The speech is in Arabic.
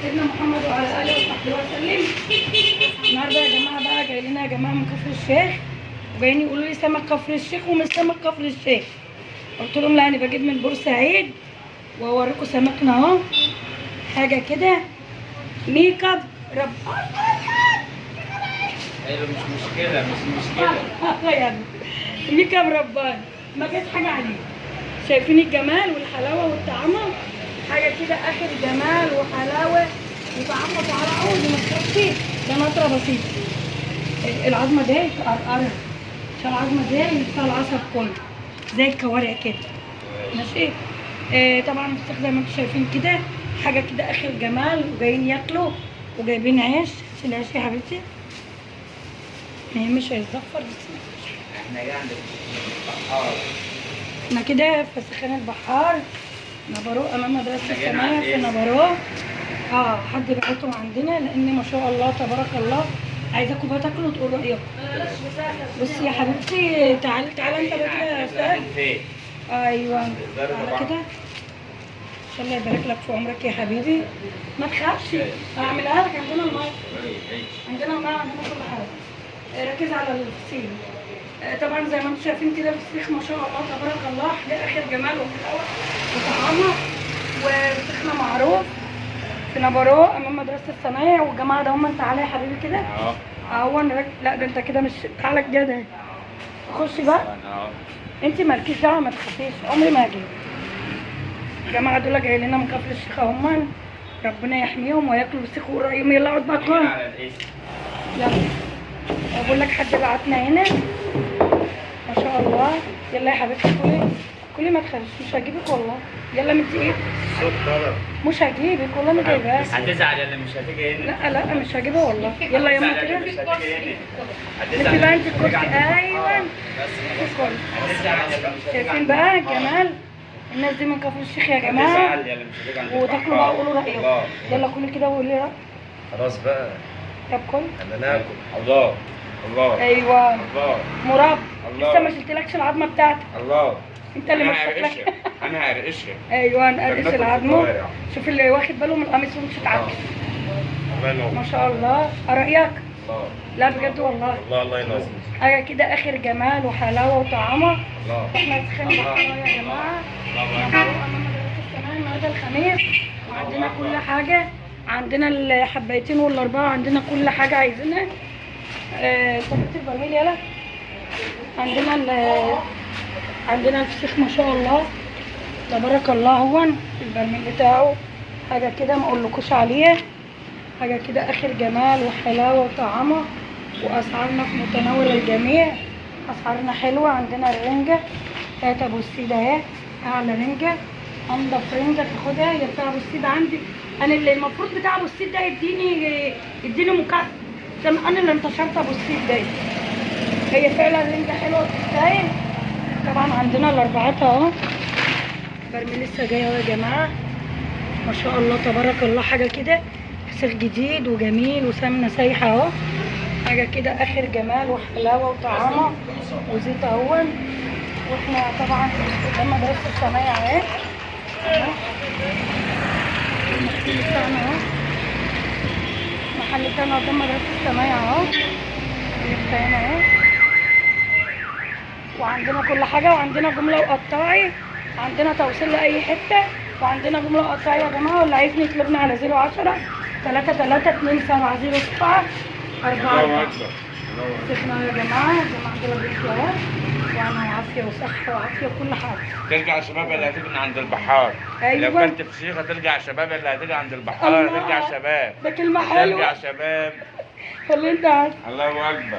سيدنا محمد وعلى اله وصحبه وسلم. النهارده يا جماعه بقى جاي لنا يا جماعه من كفر الشيخ، وجايين يقولوا لي سمك كفر الشيخ ومش سمك كفر الشيخ. قلت لهم لا، انا بجيب من بورسعيد واوريكم سمكنا اهو. حاجه كده ميك اب ايوه مش مشكله يعني ميك اب رباني، ما جت حاجه عليه. شايفين الجمال والحلاوه والطعامه؟ حاجه كده اخر جمال وحلاوه وطعامه وعلى عود ما تخافش. ده نطره بسيطه. العظمه دي قرقره عشان العظمه دي فيها العصب كله زي الكوارع كده، ماشي. طبعا الفسيخ زي ما انتم شايفين كده، حاجه كده اخر جمال، وجايين ياكلوا وجايبين عيش. شيل العيش يا حبيبتي، ما يهمش هيتزفر. احنا جاي عند البحار. احنا كده في سخان البحار نبرو امام مدرسه السماء في نبرو. حد بعتهم عندنا لان ما شاء الله تبارك الله. عايزاكم بقى تاكلوا وتقولوا رايكم. بصي يا حبيبتي، تعالي انت بقى كده يا استاذ. ايوه تعالى كده، ان شاء الله يبارك لك في عمرك يا حبيبي. ما تخافش، هعملها لك. عندنا الماء، عندنا كل حاجه. ركز على الفسيخ. طبعا زي ما انتم شايفين كده الفسيخ ما شاء الله تبارك الله، حاجه اخر جمال وطعامه. وفسيخنا معروف في نبرو امام مدرسه الصنايع. والجماعه ده هم، تعالى يا حبيبي كده. اهو لا ده انت كده مش، تعالى كده خش بقى. انت مالكيش دعوه، ما تخافيش، عمري ما هجيب. الجماعه دول جايين لنا من كفر الشيخ هم، ربنا يحميهم وياكلوا الفسيخ ورايهم. يلا اقعد بقى كل. يلا بقول لك حد بعتنا هنا ما شاء الله. يلا يا حبيبتي كلي ما تخافيش، مش هجيبك والله. يلا مدي ايدك. مش هجيبك والله، ما جايباك. هتزعل اللي مش هتيجي هنا. لا مش هجيبها والله. يلا يا ماما كده. انت بقى انت الكرسي. ايوه شايفين بقى جمال الناس دي من كفر الشيخ يا جماعه. وتاكلوا بقى وقولوا رايكم. يلا كلي كده وقولي رايك. خلاص بقى. طب كل انا ناكل. الله. ايوه الله. مراب. لسه ما شلتلكش العظمه بتاعتك. الله. انت اللي مش شكلك. انا هرقشها. ايوه هنقرقش العظمه. شوف اللي واخد باله من القميص ومش هتعكس. ما شاء الله. رايك؟ الله. لا بجد والله. الله ينور. حاجه كده اخر جمال وحلاوه وطعامه. الله. احنا في خيمه بحر يا جماعه. امام مدرسه السماء النهارده الخميس، وعندنا كل حاجه. عندنا الحبايتين والاربعه، عندنا كل حاجه عايزينها. طبقه البرميل يلا. عندنا الفسيخ ما شاء الله تبارك الله. هو البرميل بتاعه حاجه كده ما اقولكوش عليه. حاجه كده اخر جمال وحلاوه وطعامه. واسعارنا في متناول الجميع، اسعارنا حلوه. عندنا الرنجه بتاعت ابو السيد اهي، اعلى رنجه، انضف رنجه تاخدها هي بتاع ابو السيد. عندي انا اللي المفروض بتاع ابو السيد ده يديني مكافاه، عشان انا اللي انتشرت ابو السيد ده. هي فعلا رنجه حلوه وتستاهل. طبعا عندنا الاربعات اهو. برميل لسه جاي اهو يا جماعه ما شاء الله تبارك الله. حاجه كده فسيخ جديد وجميل وسمنه سايحه اهو. حاجه كده اخر جمال وحلاوه وطعامه وزيت اهو. واحنا طبعا قدام مدرسه الصنايع اهي. المحل بتاعنا اهو، المحل بتاعنا قدام مدرسه الصنايع اهو. بتاعنا اهو، وعندنا كل حاجه. وعندنا جمله وقطاعي، عندنا توصيل لاي حته. وعندنا جمله وقطاعي يا جماعه. واللي عايزني يطلبنا على 010 3327 4. سيبنا يا جماعه زي ما عندنا بيت اهو، وانا وعافيه وصحه وعافيه وكل حاجه. ترجع شباب اللي هتيجي من عند البحار. ايوه لو كنت فسيخه ترجع شباب اللي هتيجي عند البحار. ترجع شباب. ده كلمه حلوه. ترجع شباب. اللي انت عارف. الله اكبر.